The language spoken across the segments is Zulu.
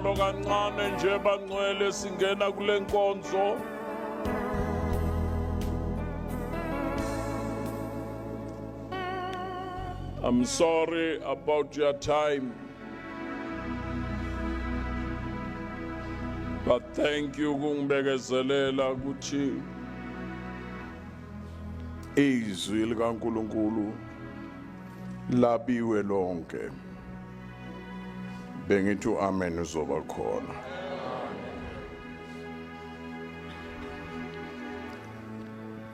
Kancane nje bangcwele singena kule nkonzo. I'm sorry about your time, but thank you kungibekezelela ukuthi izwi likaNkulunkulu labiwe lonke. Bengithi amen uzoba khona.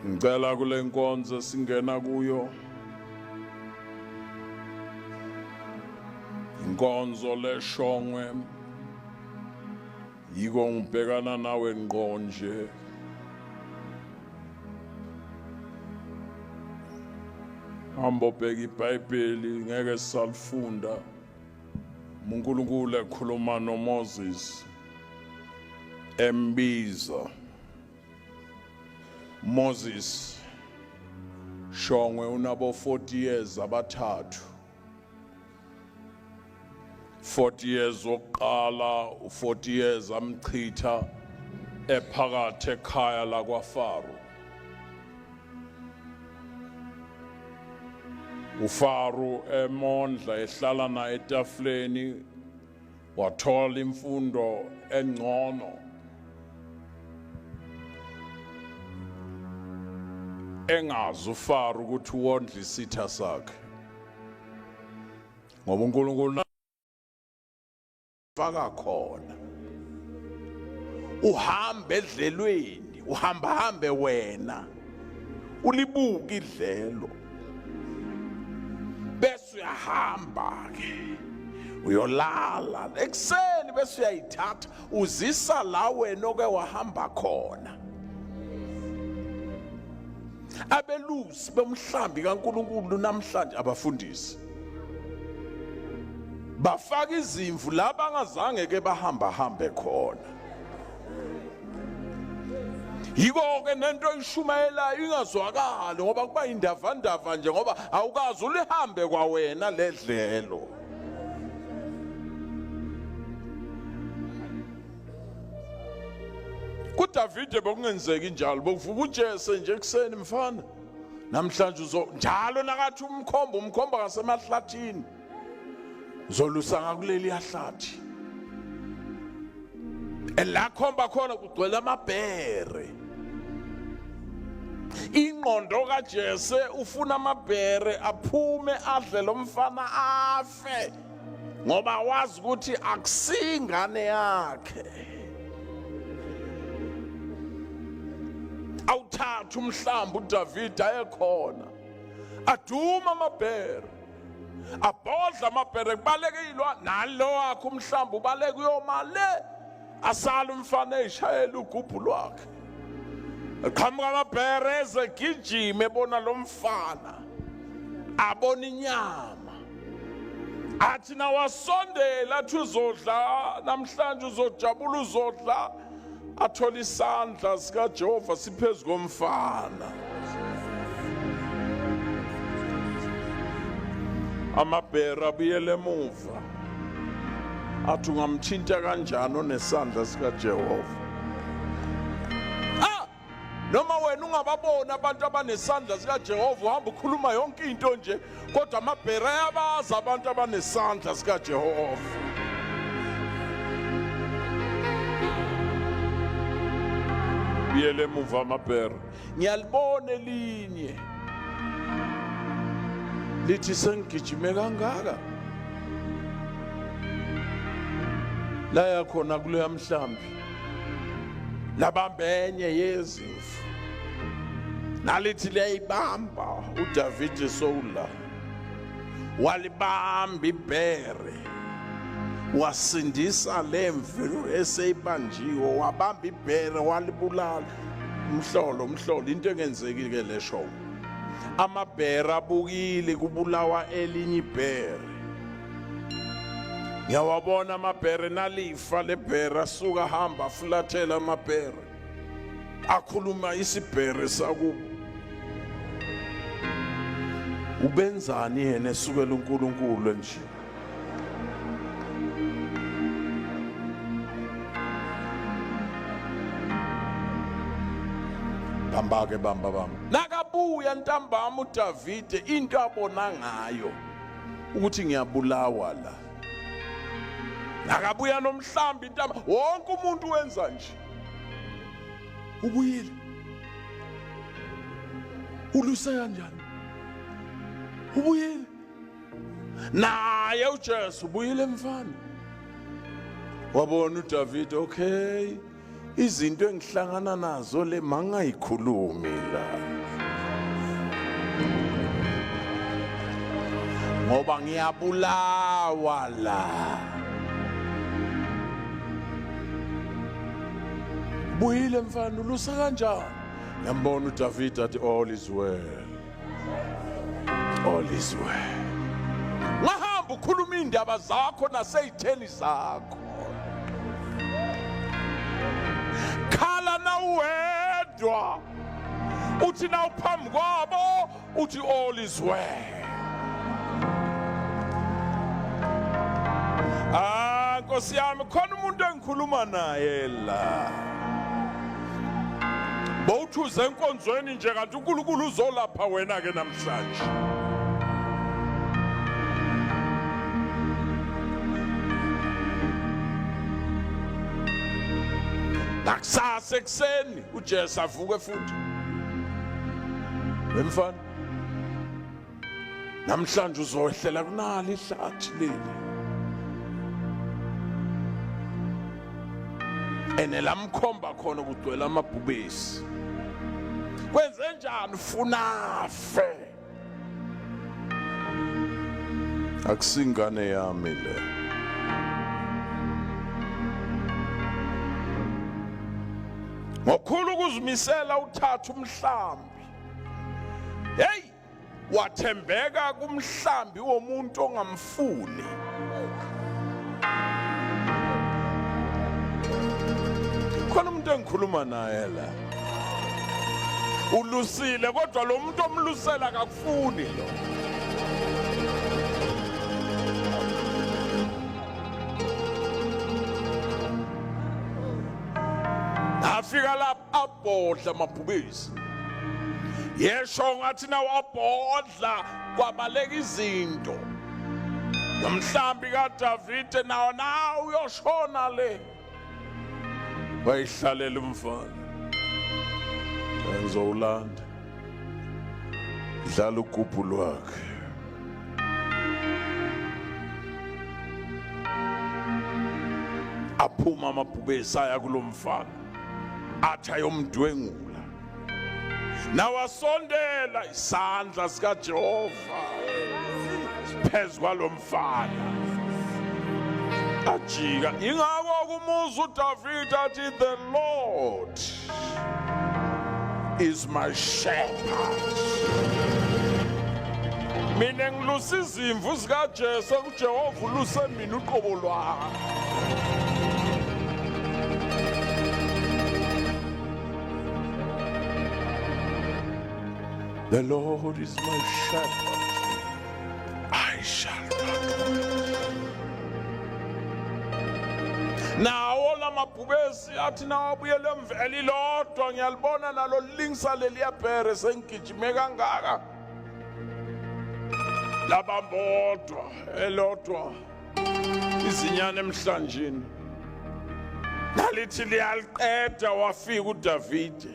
Ngicela kule nkonzo singena kuyo inkonzo leshongwe yiko ngibhekana nawe ngqo nje. Hambo bheka iBhayibheli ngeke salifunda. uNkulunkulu ekhuluma noMoses embiza. Moses shongwe unabo 40 years abathathu. 40 years oqala, 40 years amchitha ephakathi ekhaya lakwaFaro. uFaro emondla ehlala naye etafuleni wathola imfundo engcono. Engazi uFaro ukuthi uwondla isitha sakhe. Ngoba uNkulunkulu faka khona. Uhamba edlelweni, uhamba wena. Ulibuka idlelo. Bese uyahamba ke uyolala ekseni bese uyayithatha uzisa la wena oke wahamba khona. Abelusi bomhlambi kaNkulunkulu namhlanje abafundisi bafaka izimvu la bangazange ke bahamba khona. Yiko ke nento ishumayelayo ingazwakali ngoba kuba indavandava nje ngoba awukazi ulihambe kwa wena ledlelo. kuDavide bekungenzeki njalo, bokuvuka uJese nje ekseni mfana. Namhlanje njalo nakathi umkhomba ngasemahlathini. Zolusa ngakuleli yahlathi. La khomba khona kugcwele amabhere. Ingqondo kaJese ufuna amabhere aphume adle lo mfana afe ngoba wazi ukuthi akusingane yakhe. Awuthatha umhlambi uDavide ayekhona aduma amabhere abhodla amabhere kubalekilwa nalo wakhe umhlambi ubaleka uyomale asala umfana eshayela ugubhu lwakhe. Qhamuka amabhere ezegijima ebona lo mfana abona inyama athi nawasondela athi uzodla namhlanje uzojabula uzodla athola isandla sikaJehova siphezu komfana. Amabhere abuyele emuva athi ungamthinta kanjani onesandla sikaJehova. Noma wena ungababona abantu abanesandla sikaJehova uhamba ukhuluma yonke into nje kodwa amabhere ayabazi abantu abanesandla sikaJehova. Buyele emuva amabhere. Ngiyalibona elinye lithi sengigijime kangaka la yakhona kule yamhlambi labambenye yezimvu nalithi liyayibamba uDavide Soula walibamba ibhere wasindisa lemvu eseyibanjiwe wabamba ibhere walibulala. Umhlolo into engenzekile lesho amabhere abukile kubulawa elinye ibhere. Ngiyawabona amabhere nalifa lebhere asuka hamba afulathela amabhere akhuluma isibhere sakubo. Ubenzani yena esukela uNkulunkulu nje? hamba ke bamba bam nakabuya ntambama uDavide into abona ngayo ukuthi ngiyabulawa la nakabuya nomhlambi intamba wonke umuntu wenza nje ubuyile uluse kanjani ubuyile naye uJesu ubuyile mfana wabona uDavide okay izinto engihlangana nazo le mangayikhulumi la ngoba ngiyabulawa la buyile mfana ulusa kanjani ngiyambona uDavide athi all is well ngahamba ukhuluma indaba zakho naseyitheni zakho khala na uwedwa uthi na uphambi kwabo uthi all is well Nkosi yami khona umuntu engikhuluma naye la bawuthuze enkonzweni nje kanti uNkulunkulu uzolapha wena ke namhlanje nakusasa ekseni uJesu avuke futhi wemfana namhlanje uzohlela kunali ihlathi leli ene lamkhomba khona kugcwele amabhubesi kwenze njani ufuna afe akusingane yami le ngokhulu ukuzimisela uthatha umhlambi hey wathembeka kumhlambi womuntu ongamfuni khona umuntu engikhuluma naye la ulusile kodwa lo muntu omlusela akakufuni lo afika lapha abhodla amabhubesi yesho ngathi nawo abhodla kwabaleka izinto nomhlambi kaDavide nawo uyoshona le wayihlalela umfana ngizowulanda dlala ugubhu lwakhe aphuma amabhubesi aya kulomfana athi ayomdwengula nawasondela isandla sikaJehova phezu kwalomfana ajika ingako kumuza uDavide athi the Lord is my shepherd mina ngilusa izimvu zikaJesu uJehova uluse mina uqobo lwami the Lord is my shepherd I shall not want nawo lamabhubesi athi nawabuyele emveli lodwa ngiyalibona nalo linksa leliya bhere sengigijime kangaka labambodwa elodwa izinyane emhlanjeni nalithi liyaliqeda wafika uDavide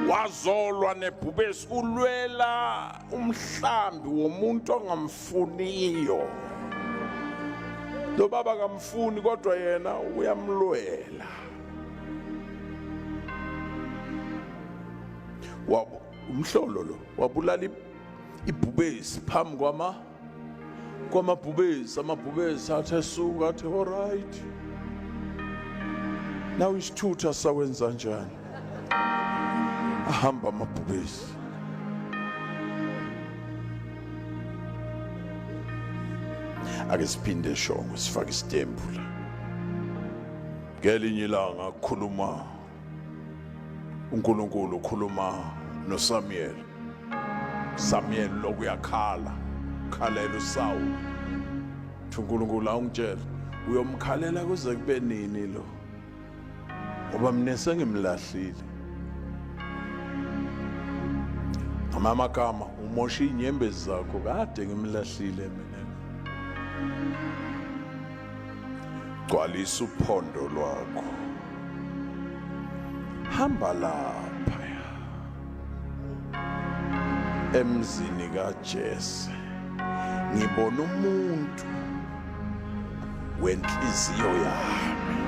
wazolwa nebhubesi ulwela umhlambi womuntu ongamfuniyo lo baba kamfuni kodwa yena uyamlwela wabo umhlolo lo wabulala ibhubesi phambi kwamabhubesi amabhubesi athi esuka athi all right now isithutha sakwenza njani ahamba amabhubesi ake siphinde shongo sifake isitembu la ngelinye ilanga ukukhuluma uNkulunkulu ukhuluma noSamuel lokuyakhala khalela uSawuli uNkulunkulu awungitshela uyomkhalela kuze kube nini lo ngoba mina sengimlahlile amagama umosha inyembezi zakho kade ngimlahlile mina. Gcwalisa uphondo lwakho, hamba lapha emzini kaJese, ngibona umuntu wenhliziyo yami.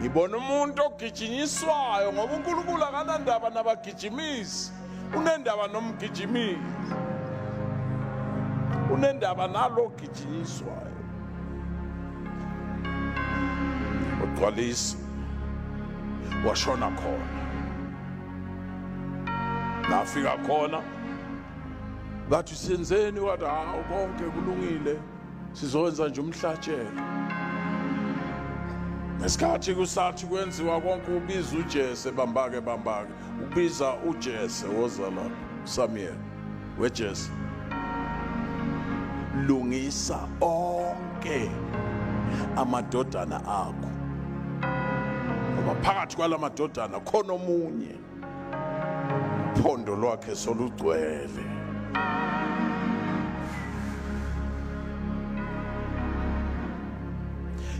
Ngibona umuntu ogijinyiswayo ngoba uNkulunkulu akanandaba nabagijimisi, unendaba nomgijimisi, unendaba nalo ogijinyiswayo. Ugcwalisa washona khona, nafika khona bathi senzeni, wathi hawu konke kulungile, sizowenza nje umhlatshelo. Ngesikhathi kusathi kwenziwa konke, ubiza uJese, bambake ubiza uJese woza lapha, Samuel weJese, lungisa onke amadodana akho, ngoba phakathi kwalamadodana khona omunye uphondo lwakhe solugcwele.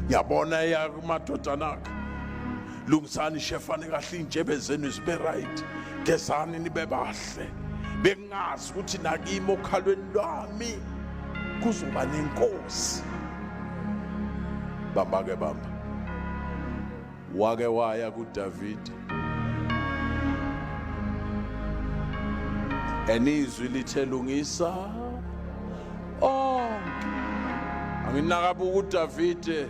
Ngiyabona yakumadodana akhe, lungisani shefane kahle iy'ntshebe zenu zibe right, gezani nibe bahle, bengazi ukuthi nakimi okhalweni lwami kuzoba nenkosi. Bamba wake waya kuDavide, enizwi lithe lungisa onke. Anginakabuka uDavide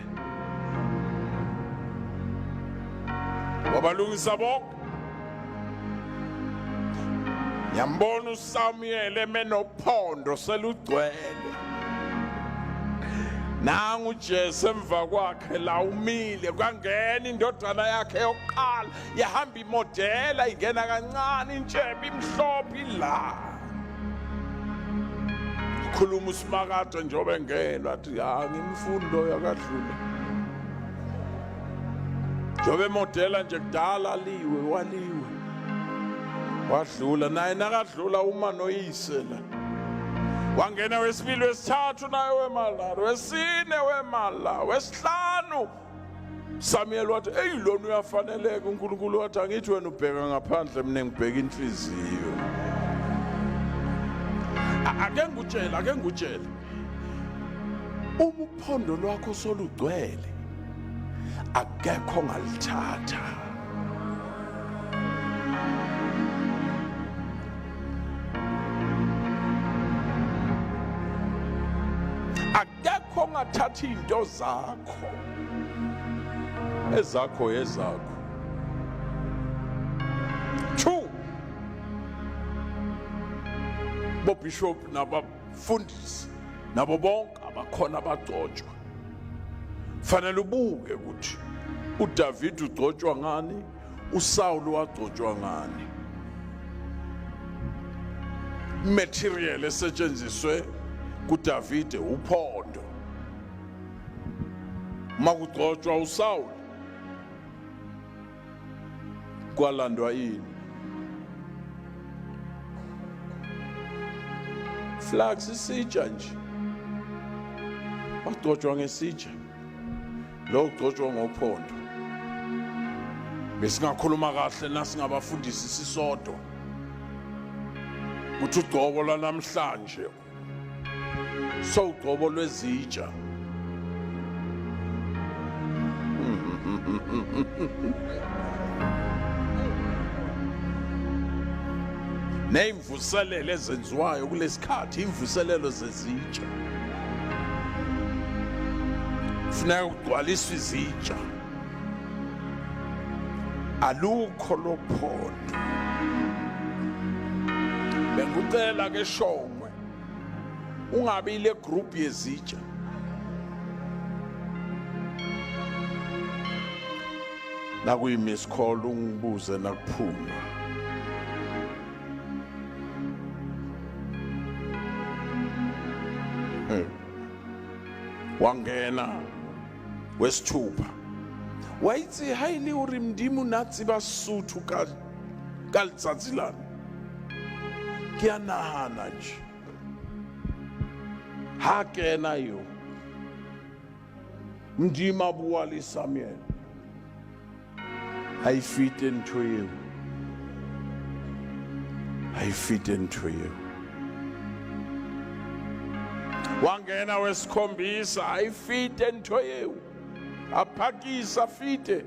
wabalungisa bonke. Ngiyambona uSamuel emenophondo selugcwele, nangu uJese emva kwakhe la umile. Kwangena indodana yakhe yokuqala, yahamba imodela, ingena kancane, intshebe imhlophe la. Khuluma uSimakade njengoba engena, wathi ngimfundo yakadlula, njengoba emodela nje kudala waliwe wadlula, naye nakadlula uma noyise la. Wangena wesibili, wesithathu naye wemalaro, wesine wemala, wesihlanu Samuel wathi lona uyafaneleka. uNkulunkulu wathi angithi wena ubheka ngaphandle, mina ngibheka inhliziyo. Ake ngutshele uma uphondo lwakho solugcwele, akekho ongalithatha. Akekho ongathatha into zakho, ezakho ezakho. 2 boBishop nabafundisi nabo bonke abakhona abagcotshwa, fanele ubuke ukuthi uDavide ugcotshwa ngani, uSaul wagcotshwa ngani. Material esetshenziswe kuDavide uphondo, makugcotshwa uSaul kwalandwa yini? Flags isitsha nje, bagcotshwa ngesitsha, lo ugcotshwa ngophondo. Besingakhuluma kahle nasingabafundisi sisodwa ukuthi ugcobo lwanamhlanje ugcobo lwezitsha. Neyimvuselelo ezenziwayo kulesikhathi, imvuselelo zezitsha. Kufuneka kugcwaliswe izitsha, alukho lophondo. Bengucela ke Shongwe ungabi ile group yezitsha. Nakuyi-miss call ungibuze nakuphuma. Wangena wesithupha, wayithi hayini uri mdimu natsi basuthu ka ka letsatsi lana ke a nahana nje ha kena yo Mdima bua le Samuel I fit into you. I fit into you. Wangena wesikhombisa I fit into you. Aphakisa fite.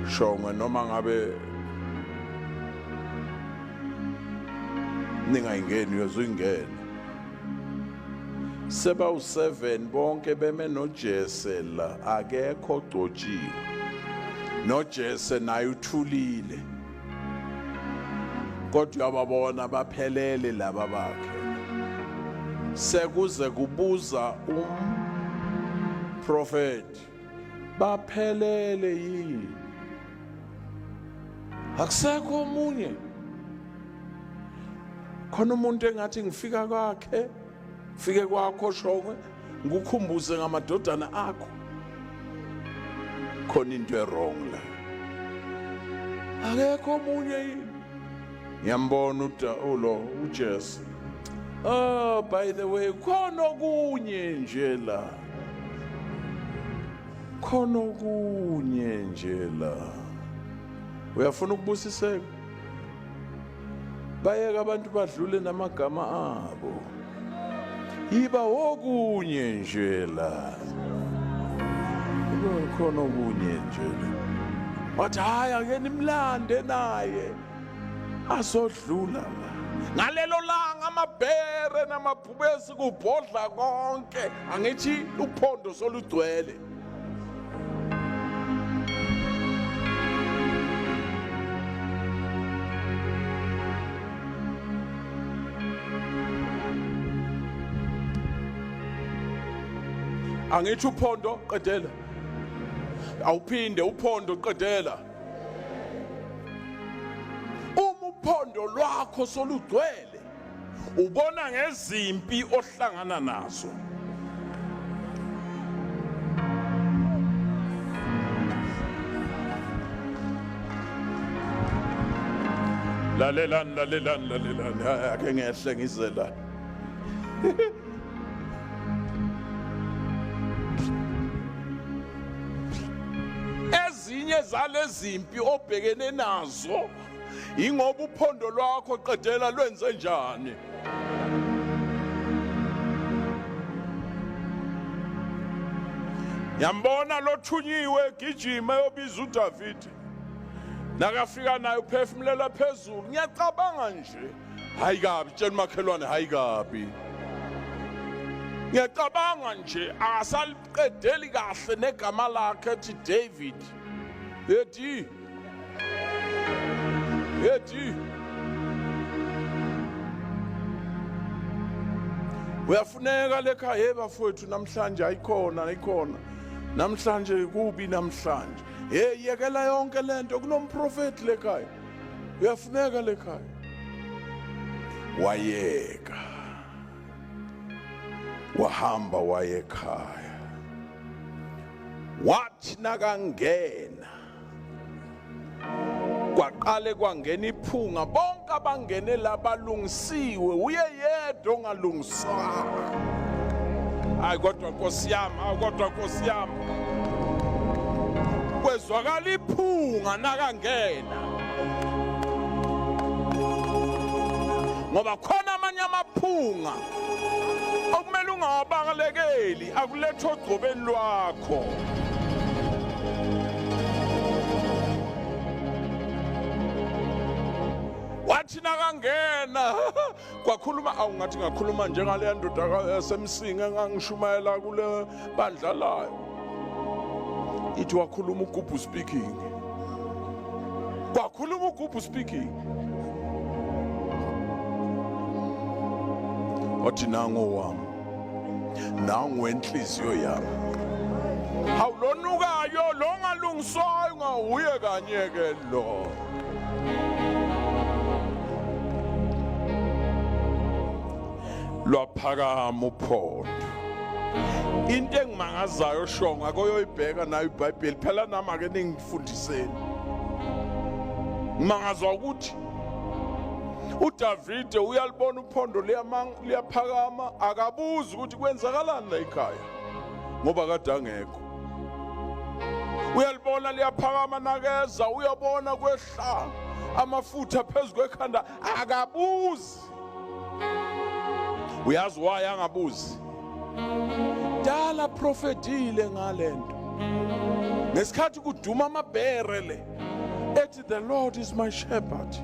Shongwe noma ngabe ningayingeni uyozungena. Seba u7 bonke beme noJese la akekho ogcotshiwe. NoJese naye uthulile. Kodwa yababona baphelele laba bakhe. Sekuze kubuza prophet baphelele yini? Akusekho omunye. Khona umuntu engathi ngifika kwakhe fike kwakho shongwe ngikukhumbuze ngamadodana akho khona into wrong la akekho omunye yini ngiyambona uJesu oh by the way khona okunye nje la khona okunye nje la uyafuna ukubusiseka bayeka abantu badlule namagama abo iba okunye nje la khona okunye nje la wathi hayi ake nimlande naye asodlula ngalelo langa amabhere namabhubesi kubhodla konke angithi uphondo solugcwele angithi uphondo qedela awuphinde uphondo qedela uphondo lwakho solugcwele ubona ngezimpi ohlangana nazo lalelani ake ngehle ngizela ezinye zalezimpi obhekene nazo ingoba uphondo lwakho qedela lwenze njani yambona lothunyiwe gijima yobiza uDavid nakafika naye uphefumulela phezulu ngiyacabanga nje hayi kabi tshela makhelwane hayi kabi ngiyacabanga nje akasaliqedeli kahle negama lakhe ethi David yethi uyafuneka lekhaya bafowethu namhlanje ayikhona namhlanje kubi namhlanje yekela yonke lento kunomprofeti lekhaya uyafuneka lekhaya wayeka wahamba wayekhaya wathi nakangena kwaqale kwangena iphunga bonke abangene labalungisiwe uye yedwa ongalungiswanga hayi kodwa Nkosi yami kwezwakala iphunga nakangena ngoba khona amanye amaphunga okumele ungawabalekeli akuletho ogcobeni lwakho wathi nakangena kwakhuluma awungathi ngakhuluma njengale ndoda yasemsinga engangishumayela kule bandla layo ithi wakhuluma uGumbi speaking kwakhuluma uGumbi speaking wathi nango wami nangu enhliziyo yami awulonukayo lo ngalungiswayo ngawuye kanye ke lo lwaphakama uphondo into engimangazayo shonga koyoyibheka nayo iBhayibheli phela nami ake ningifundiseni. Ngimangazwa ukuthi uDavide uyalibona uphondo liyaphakama akabuzi ukuthi kwenzakalani la ekhaya ngoba kade angekho. Uyalibona liyaphakama nakeza uyabona kwehla amafutha phezulu kwekhanda akabuzi. Uyazi why angabuzi? Dala prophetile ngalento. Ngesikhathi kuduma amabhere le ethi the Lord is my shepherd.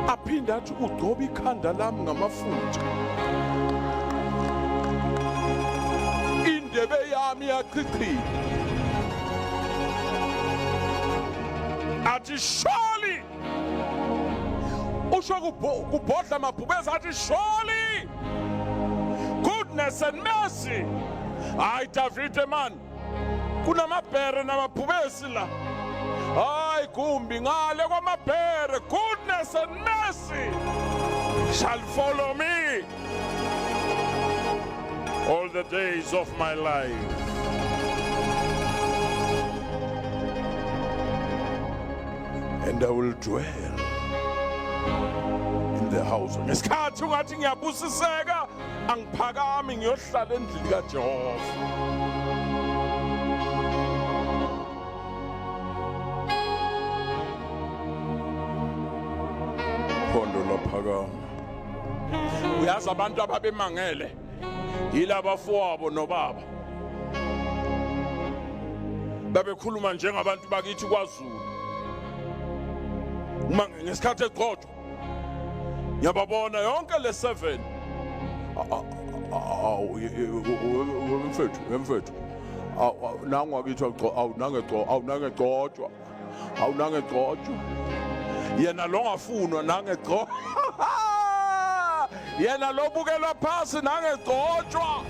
Aphinda athi ugcoba ikhanda lami ngamafutha. Indebe yami yachichila. Athi surely usho kubhodla amabhubezi athi surely goodness and mercy. Hayi Davide man, kunamabhere namabhubesi la. Hayi Gumbi ngale kwamabhere, goodness and mercy shall follow me all the days of my life. And I will dwell in the house. Ngesikhathi ungathi ngiyabusiseka angiphakami ngiyohlala endlini kaJehova. Phondo laphakama. Uyazi abantu ababemangele yilaba fowabo nobaba. Babekhuluma njengabantu bakithi kwaZulu. Ngesikhathi egcotshwa ngiyababona yonke le 7 mfethu nangu akithi awunangegcotshwa yena lo ngafunwa nangegcotshwa yena lo bukelwa phasi nangegcotshwa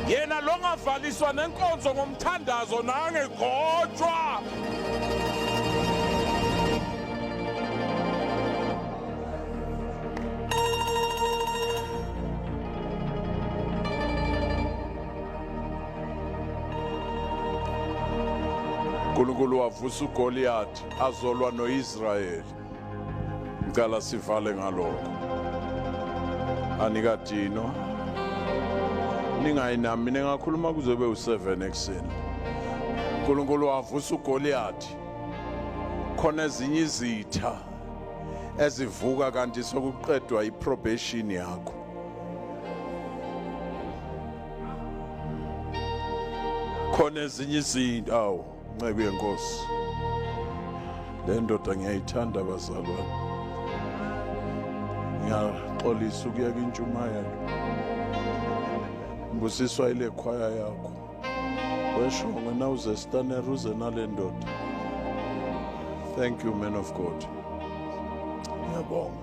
yena lo ngavaliswa nenkonzo ngomthandazo nangegcotshwa. uNkulunkulu wavusa uGoliath azolwa noIsrayeli. Ngicela sivale ngalokho. Anikadino ningayinami mina ngakhuluma kuzobe u7 ekseni. uNkulunkulu wavusa uGoliath. Khona ezinye izitha ezivuka kanti sokuqedwa iprobation yakho. Khona ezinye izinto Ncebe yenkosi. Le ndoda ngiyayithanda bazalwane. Ngiyaxolisa ukuyeka intshumayelo. Mbusiswa ile khwaya yakho. Wesho ngena uzestanera uze nale ndoda. Thank you man of God. Ngiyabonga.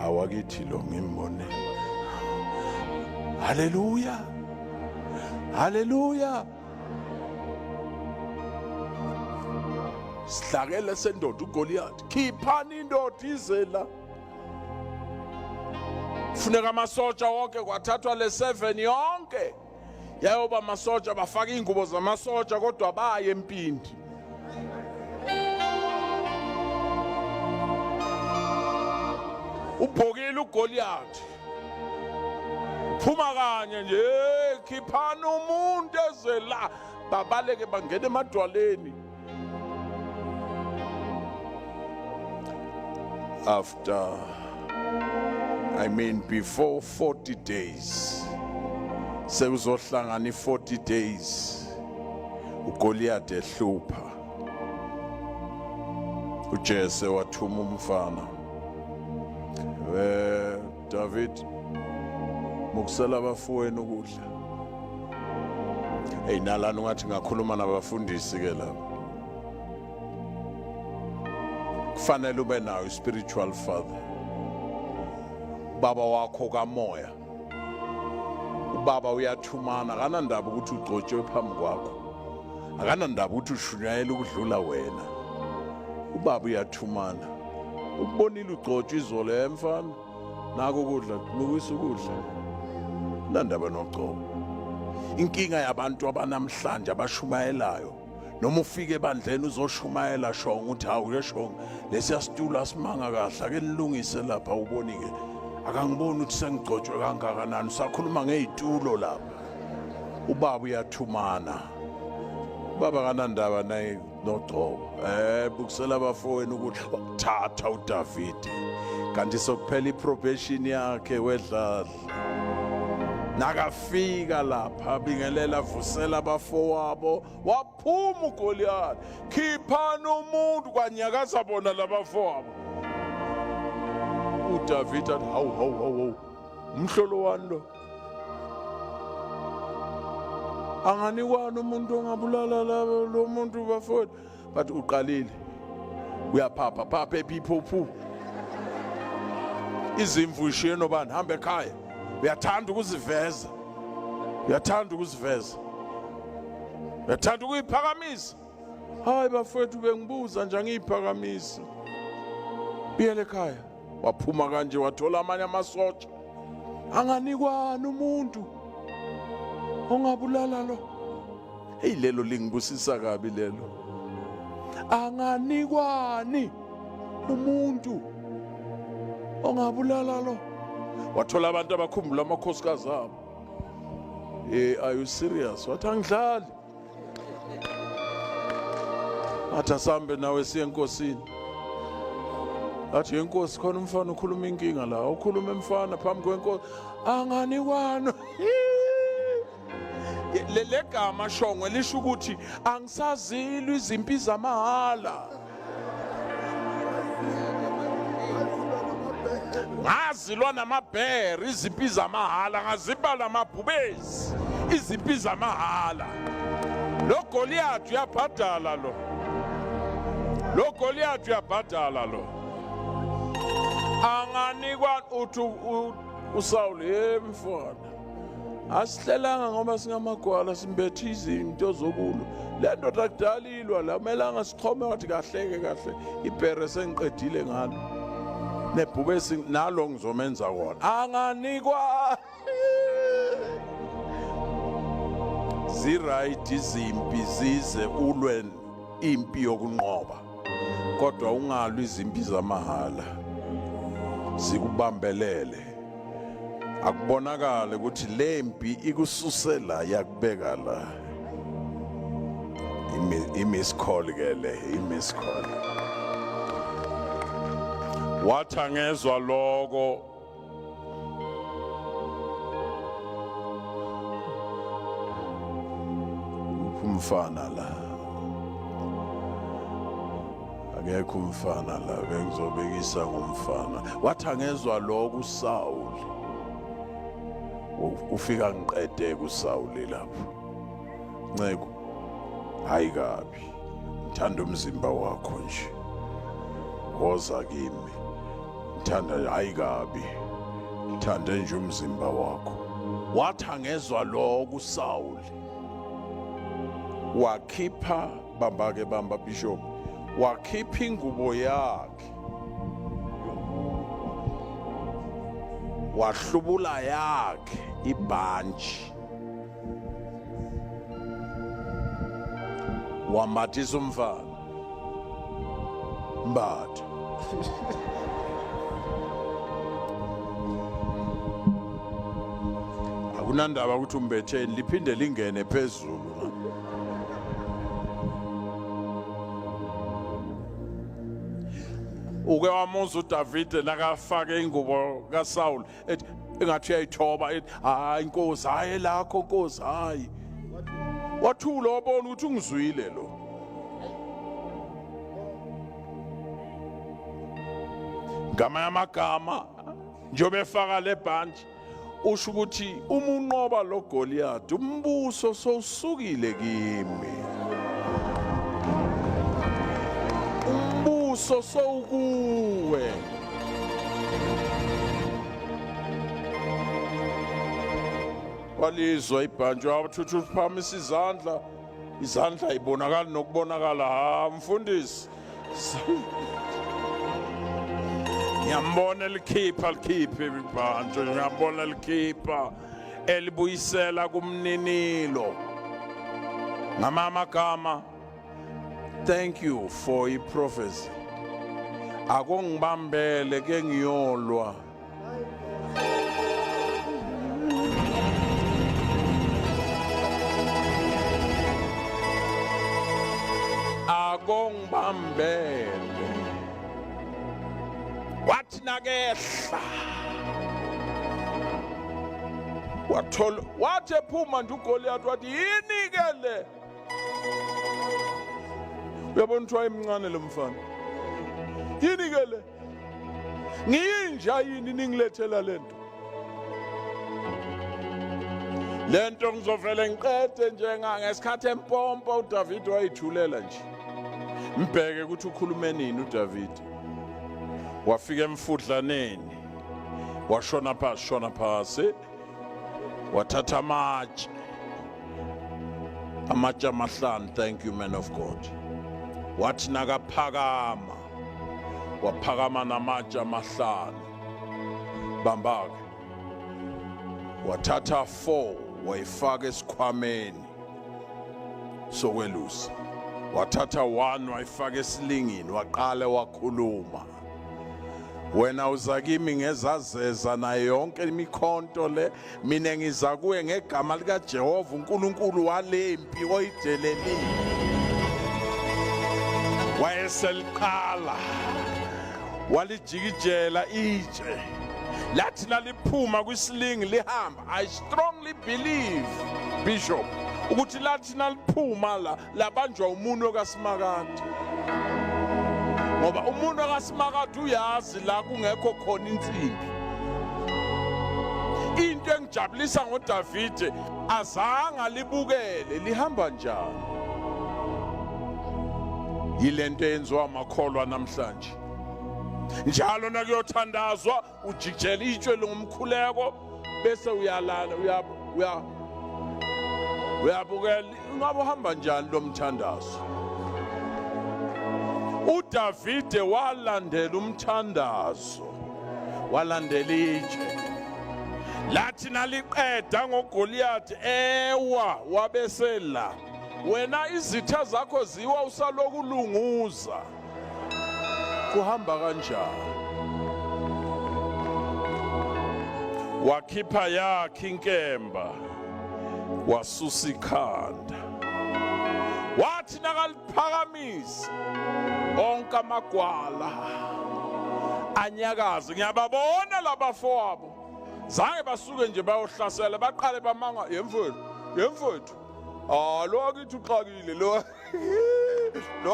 Awakithi lo ngimbone. Hallelujah. Hallelujah. Sihlakele sendoda uGoliath. Khiphani indoda izela. Funeka amasoja wonke kwathathwa le 7 yonke. Yayoba amasoja bafaka ingubo zamasoja kodwa baye empindi. Ubhokile uGoliath. Phuma kanye nje khiphani umuntu ezela babaleke bangena emadwaleni. Before 40 days, sekuzohlangana 40 days, uGoliath ehlupha. uJese wathuma umfana. David, mukusela abafowenu ukudla. Nalana ungathi ngakhuluma nabafundisi ke lapho. Kufanele ube nayo spiritual father. Baba wakho kamoya. Ubaba uyathumana akanandaba ukuthi ugcotshwe phambi kwakho. Akanandaba ukuthi ushunyayela ukudlula wena. Ubaba uyathumana. Ukubonile ugcotshwe izolo emfana. Nako ukudla, mukisa ukudla. Nandaba nogcobo. inkinga yabantu abanamhlanje abashumayelayo noma ufike ebandleni uzoshumayela shonga uthi hawu ke shonga lesiya situlo asimanga kahle ake nilungise lapha ubonike akangiboni ukuthi sengigcotshwe kangakanani sakhuluma ngezitulo lapha ubaba uyathumana baba kanandaba naye nogcobo bukusela abafowenu ukuthi thatha uDavid kanti sokuphela iprobation yakhe wedlala nakafika lapha bingelela vusela abafowabo waphuma uGoliath khiphana umuntu kwanyakaza bona labafowabo uDavid athi hawu umhlolo wani lo anganikwani umuntu ongabulala lo muntu bafowethu but uqalile uyaphapha ephiphu izimvu ishiye nobani hamba ekhaya uyathanda ukuziveza uyathanda ukuyiphakamisa hayi bafowethu bengibuza nje ngiyiphakamisa biyele ekhaya waphuma kanje wathola amanye amasotsha anganikwani umuntu ongabulala lo hey lelo lingibusisa kabi lelo anganikwani umuntu ongabulala lo wathola abantu abakhumbula amakhosikazi abo are you serious wathi angidlali athi asambe nawe siye enkosini athi inkosi khona umfana ukhuluma inkinga la ukhuluma emfana phambi kwenkosi anganikwani le gama shongwe lisho ukuthi angisazilwa izimpi zamahala ngazilwa namabheri izimpi zamahala ngaziba namabhubezi izimpi zamahala lo Goliath uyabhadala lo Goliath uyabhadala lo anganikwa uthi uSawuli mfana asihlelanga ngoba singamagwala simbethe izinto zokulo le ndoda akudalilwa la melanga sichome wathi kahle ibhere sengiqedile ngalo nebhubesi nalo ngizomenza wona anganikwa ziright izimpi zize ulwe impi yokunqoba kodwa ungalwa izimpi zamahala sikubambelele akubonakala ukuthi lempi ikususela yakubeka la imiss call ke le imiss call wathi angezwa lokho umfana la akekho umfana la bengizobekisa ngomfana wathi angezwa lokho uSawuli ufika ngiqede kuSawuli lapho nceko hayi kabi ngithanda umzimba wakho nje woza kimi ngithanda hayi kabi ngithanda nje umzimba wakho wathi angezwa lokho uSawuli wakhipha bamba bishop wakhipha ingubo yakhe wahlubula yakhe ibhanji wambathisa umfana mbatha akunandaba ukuthi umbetheni liphinde lingene phezulu uke wamuza uDavid nakafake ingubo kaSawuli ethi engathi uyayithoba ethi hayi inkosi hayi lakho nkosi hayi wathula wabona ukuthi ungizwile lo ngama yamagama njobe efaka lebhanji usho ukuthi uma unqoba lo Goliath umbuso sowusukile kimi umbuso sowukuwe walizwa ibhanji wathuthu phamisa izandla ibonakala nokubonakala ha mfundisi ngiyambona likhipha ibhanji ngiyambona likhipha elibuyisela kumninilo. Ngamagama, thank you for prophecy. Akongibambele ke ngiyolwa. Akongibambele. Wathi nakehla. Wathi ephuma nje uGoliath wathi yini ke le? Uyabona ukuthi wayemncane lo mfana. Yini ke le? Ngiyinja yini ningilethela lento? Lento ngizovela ngiqede ngesikhathi empompo uDavid wayithulela nje. Mbheke ukuthi ukhulume nini uDavid. Wafika emfudlaneni. Washona phasi. Wathatha amatshe amahlanu, thank you man of God. Wathi nakaphakama waphakama namatshe amahlanu. Bambake wathatha 4 wayifaka esikhwameni sokwelusa. Wathatha 1 wayifaka esilingini waqala wakhuluma. Wena uza kimi ngezazeza na yonke imikhonto le, mina ngiza kuwe ngegama lika Jehova uNkulunkulu walempi oyidelelile. Wayeseliqala walijikijela itshe lathi naliphuma kwisilingi lihamba. I strongly believe, Bishop, ukuthi lathi naliphuma labanjwa umuntu kaSimakade. Ngoba umuntu kaSimakade uyazi la kungekho khona insimbi. Into engijabulisa ngoDavid azange libukele lihamba njani. Yilento yenziwa amakholwa namhlanje. Njalo nakuyothandazwa ujikijela itshwe ngomkhuleko bese uyalala uyabukela. Ungabe uhamba njani lo mthandazo? uDavide walandela umthandazo, walandela itshe. Lathi naliqeda ngoGoliath ewa wabesela. Wena izitha zakho ziwa usaloku ulunguza. Kuhamba kanjani? Wakhipha yakhe inkemba wasusa ikhanda. Wathi nakaliphakamisa onke amagwala anyakaze. Ngiyababona labafowabo zange basuke nje bayohlasela baqale bamanga yemfowethu. Lo akithi uxakile lo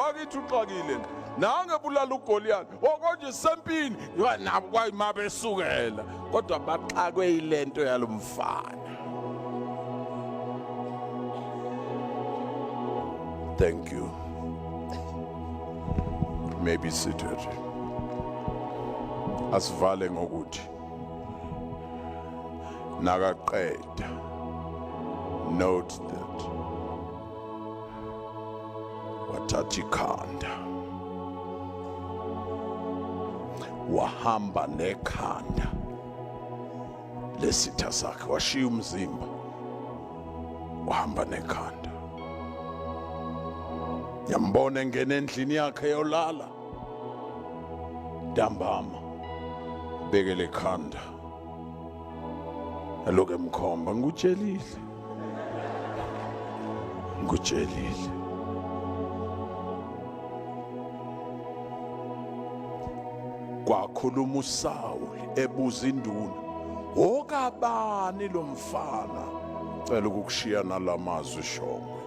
akithi uxakile nange bulala uGoliath okonje sempini nabo kwayimabesukela kodwa baxakwe ilento yalomfana. Thank you. May be seated. Asivale ngokuthi nakaqeda. Note that wathatha ikhanda wahamba nekhanda lesitha sakhe washiya umzimba wahamba nekhanda. Yambona engena endlini yakhe yolala dambama bekele khanda aloke emkhomba ngikutshelile kwakhuluma uSawuli ebuza induna, okabani lo mfana cela ukukushiya nalamazwi shongwe,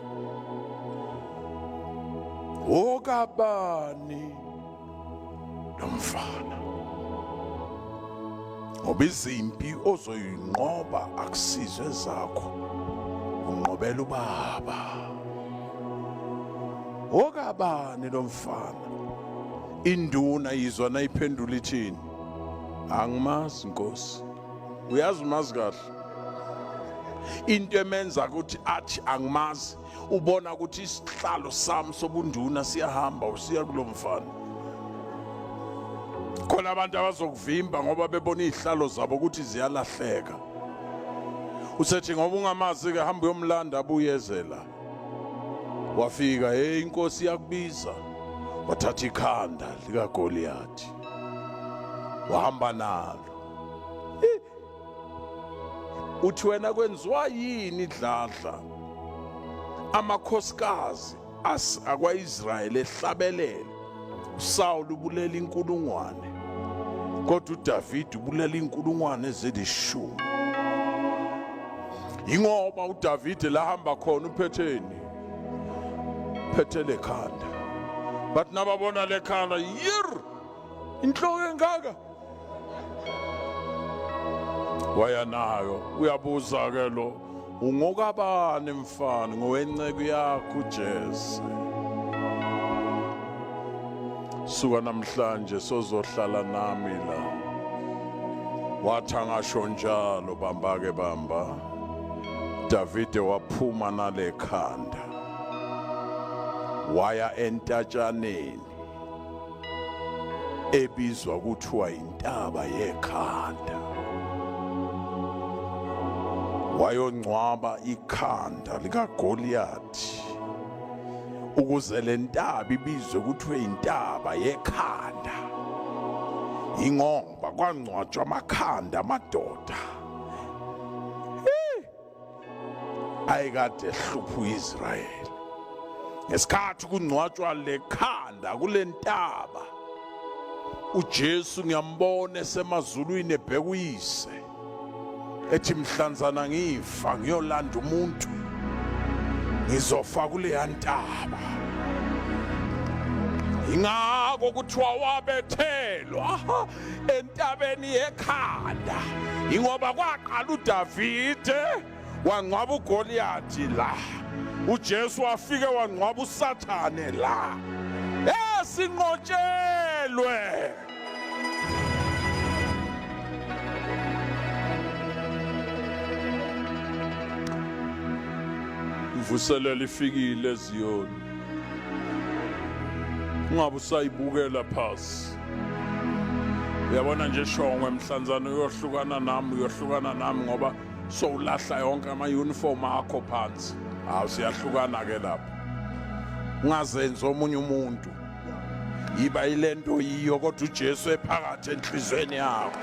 okabani lo mfana? Ngoba izimpi ozoyinqoba akusizwe zakho, unqobela ubaba. Okabani lo mfana? Induna yizwa nayiphendula ithini? Angimazi Nkosi. Uyazi umazi kahle. Into emenza ukuthi athi angimazi, ubona ukuthi isihlalo sami sobunduna siyahamba usiya kulo mfana. Khona abantu abazokuvimba ngoba bebona izihlalo zabo ukuthi ziyalahleka. Usethi ngoba ungamazi ke hamba uyomlanda abuyezela. Wafika hey inkosi yakubiza. Wathatha ikhanda lika Goliath. Wahamba nalo. Uthi wena kwenziwa yini idladla? Amakhosikazi akwa-Israyeli ehlabelele. uSaul ubulela inkulungwane. Kodwa uDavid ubulela inkulungwane ezilishumi. Ingoba uDavid lahamba khona uphetheni. Phethe lekhanda. Bathi nababona lekhanda inhloko engaka. Waya nayo uyabuza ke lo ungokabani mfana ngowenceke yakho uJesu. Suka namhlanje sozohlala nami la. Wathi angasho njalo bamba ke bamba. Davide waphuma nalekhanda. Waya entatshaneni ebizwa kuthiwa intaba yekhanda. Wayongcwaba ikhanda lika Goliath ukuze le ntaba ibizwe kuthiwe intaba yekhanda. Ingoba kwangcwatshwa amakhanda amadoda ayekade ehlupha uIsrayeli. Ngesikhathi kungcwatshwa lekhanda kule ntaba, uJesu ngiyambona esemazulwini ebheka uyise ethi mhlanzana ngifa ngiyolanda umuntu ngizofa kule ntaba. Ingako kuthiwa wabethelwa entabeni yekhanda. Ingoba kwaqala uDavide wangcwaba uGoliath la. uJesu wafike wangcwaba uSathane la. Sinqotshelwe. Mvuselelo ifikile eZiyoni. Ungabe usayibukela phasi. Uyabona nje shongwe emhlanzana uyohlukana nami ngoba sowulahla yonke ama-uniform akho phansi. Siyahlukana ke lapho. Ungazenzi omunye umuntu. Iba ilento yiyo kodwa uJesu ephakathi enhlizweni yakho.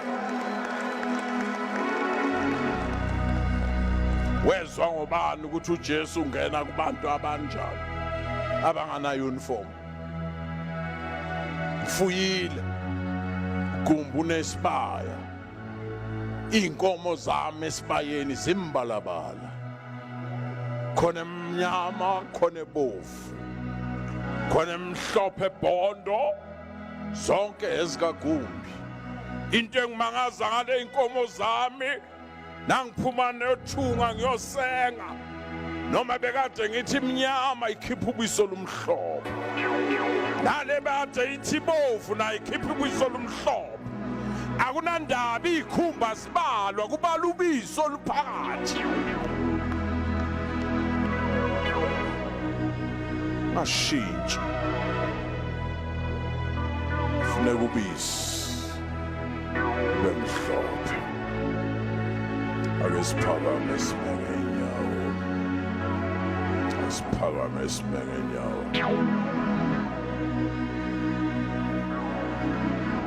Wezwa ngobani ukuthi uJesu ungena kubantu abanjalo abangana uniform? Mfuyile Gumbi unesibaya. Inkomo zami esibayeni zimbalabala. Khona emnyama, khona ebovu, khona emhlophe ebhondo, zonke ezikaGumbi. Into engimangaza ngale inkomo zami, nangiphuma nethunga ngiyosenga, noma bekade ngithi imnyama ikhipha ubuso lumhlophe, nale bekade ithi ibovu nayo ikhipha ubuso lumhlophe. Akunandaba ikhumba zibalwa, kubala ubiso oluphakathi. Ashintshi funeka ubisi bemhlophe. Ake siphakame sibeke inyawo. Siphakame sibeke inyawo.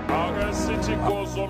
Ake sithi gozo